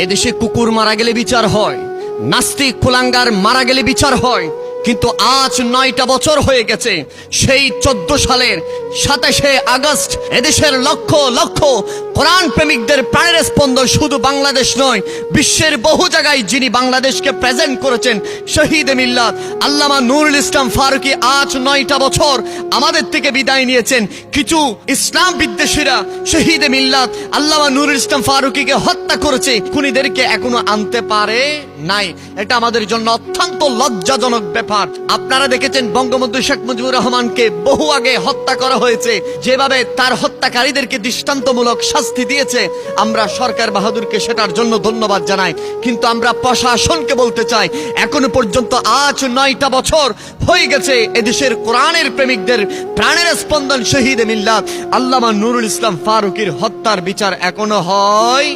এদেশে কুকুর মারা গেলে বিচার হয়, নাস্তিক কুলাঙ্গার মারা গেলে বিচার হয়, কিন্তু আজ 9টা বছর হয়ে গেছে সেই 14 সালের 27শে আগস্ট এদেশের লক্ষ লক্ষ কোরআন প্রেমিকদের প্রাণের স্পন্দন শুধু বাংলাদেশ নয়, বিশ্বের বহু জায়গায় যিনি বাংলাদেশকে প্রেজেন্ট করেছেন শহীদ মিল্লাত আল্লামা নুরুল ইসলাম ফারুকী আজ 9টা বছর আমাদের থেকে বিদায় নিয়েছেন। কিছু ইসলাম বিদ্বেষীরা শহীদ মিল্লাত আল্লামা নুরুল ইসলাম ফারুকীকে হত্যা করেছে, খুনিদেরকে এখনো আনতে পারে নাই। এটা আমাদের জন্য অত্যন্ত লজ্জাজনক ব্যাপার। আপনারা দেখেছেন বঙ্গবন্ধু শেখ মুজিবুর রহমানকে বহু আগে হত্যা করা হয়েছে, যেভাবে তার হত্যাকারীদেরকে দৃষ্টান্তমূলক শাস্তি দিয়েছে, আমরা সরকার বাহাদুরকে সেটার জন্য ধন্যবাদ জানাই। কিন্তু আমরা প্রশাসনকে বলতে চাই, এখনো পর্যন্ত আজ 9টা বছর হয়ে গেছে এদেশের কোরআনের প্রেমিকদের প্রাণের স্পন্দন শহীদ মিল্লাত আল্লামা নুরুল ইসলাম ফারুকীর হত্যার বিচার এখনো হয়